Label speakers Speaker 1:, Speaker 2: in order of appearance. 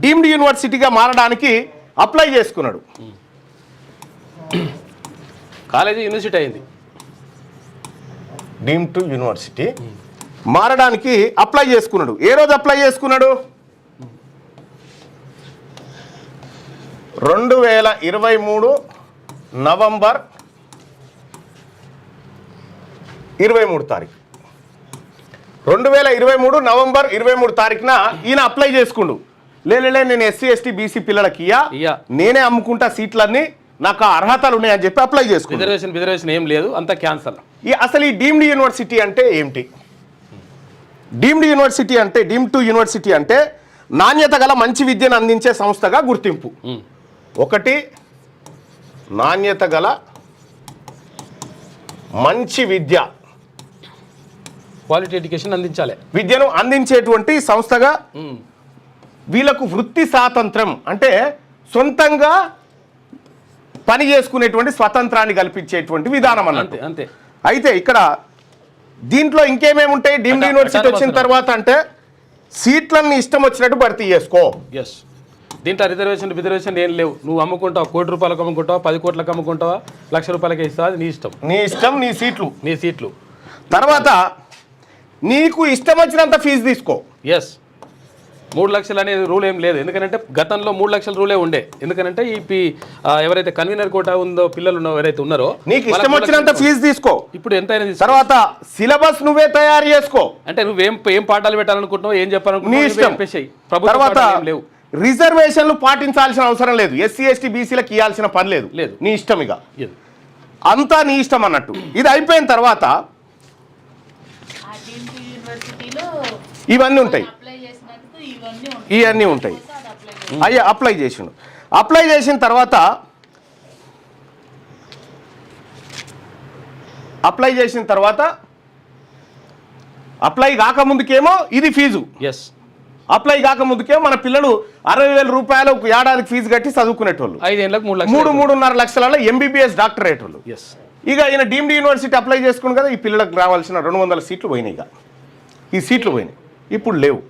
Speaker 1: Deemed యూనివర్సిటీగా మారడానికి apply చేసుకున్నాడు.
Speaker 2: College university అయింది.
Speaker 1: డీమ్డ్ టు యూనివర్సిటీ మారడానికి అప్లై చేసుకున్నాడు. ఏ రోజు అప్లై చేసుకున్నాడు? 2023 నవంబర్ 23 తారీఖు. 2023 నవంబర్ 23 తారీఖున ఈయన అప్లై చేసుకుండు. లేలే నేను ఎస్సీ ఎస్టీ బీసీ పిల్లలకి నేనే అమ్ముకుంటా సీట్లన్నీ, నాకు అర్హతలు ఉన్నాయని చెప్పి అప్లై చేసుకుంది.
Speaker 2: రిజర్వేషన్ ఏం లేదు, అంతా క్యాన్సల్.
Speaker 1: అసలు ఈ డీమ్డ్ యూనివర్సిటీ అంటే ఏమిటి? డీమ్డ్ యూనివర్సిటీ అంటే, డీమ్డ్ టు యూనివర్సిటీ అంటే నాణ్యత గల మంచి విద్యను అందించే సంస్థగా గుర్తింపు. ఒకటి, నాణ్యత గల మంచి విద్య,
Speaker 2: క్వాలిటీ ఎడ్యుకేషన్ అందించాలి,
Speaker 1: విద్యను అందించేటువంటి సంస్థగా. వీళ్ళకు వృత్తి స్వాతంత్రం అంటే సొంతంగా పని చేసుకునేటువంటి స్వతంత్రాన్ని కల్పించేటువంటి విధానం అన్నట్టు.
Speaker 2: అంతే.
Speaker 1: అయితే ఇక్కడ దీంట్లో ఇంకేమేమి ఉంటాయి? డీమ్డ్ యూనివర్సిటీ వచ్చిన తర్వాత అంటే సీట్లన్నీ ఇష్టం వచ్చినట్టు భర్తీ చేసుకో.
Speaker 2: దీంట్లో రిజర్వేషన్ ఏం లేవు. నువ్వు అమ్ముకుంటావు, 1 కోటి రూపాయలకు అమ్ముకుంటావా, 10 కోట్లకు అమ్ముకుంటావా, 1 లక్ష రూపాయలకి ఇస్తావా, నీ ఇష్టం, నీ సీట్లు.
Speaker 1: తర్వాత నీకు ఇష్టం వచ్చినంత ఫీజు తీసుకో.
Speaker 2: 3 లక్షలు అనేది రూల్ ఏం లేదు. ఎందుకంటే గతంలో 3 లక్షల రూలే ఉండే. ఎందుకంటే ఈ ఎవరైతే కన్వీనర్ కోటా ఉందో పిల్లలు ఎవరైతే ఉన్నారో
Speaker 1: నీకు ఇష్టం వచ్చినంత ఫీజు తీసుకో.
Speaker 2: ఇప్పుడు ఎంత అయినా
Speaker 1: తర్వాత సిలబస్ నువ్వే తయారు చేసుకో.
Speaker 2: అంటే నువ్వేం పాఠాలు పెట్టాలనుకుంటున్నావు, ఏం చెప్పాలనుకుంటున్నావు.
Speaker 1: తర్వాత లేవు రిజర్వేషన్లు పాటించాల్సిన అవసరం లేదు. ఎస్సీ ఎస్టీ బీసీలకు ఇవ్వాల్సిన పని లేదు. నీ ఇష్టం, ఇక అంతా నీ ఇష్టం అన్నట్టు. ఇది అయిపోయిన తర్వాత ఇవన్నీ ఉంటాయి, ఇవన్నీ ఉంటాయి. అయ్యా అప్లై చేసిండు. అప్లై చేసిన తర్వాత అప్లై కాకముందుకేమో ఇది ఫీజు. అప్లై కాకముందుకేమో మన పిల్లలు 60,000 రూపాయలు ఏడాదికి ఫీజు కట్టి చదువుకునేటోళ్ళు.
Speaker 2: 5 ఏళ్ళకు
Speaker 1: 3.5 లక్షలలో ఎంబీబీఎస్ డాక్టర్ అయ్యేటోళ్ళు. ఇక ఈయన డీమ్డ్ యూనివర్సిటీ అప్లై చేసుకుని కదా, ఈ పిల్లలకు రావాల్సిన 200 సీట్లు పోయినాయి. ఇక ఈ సీట్లు పోయినాయి, ఇప్పుడు లేవు.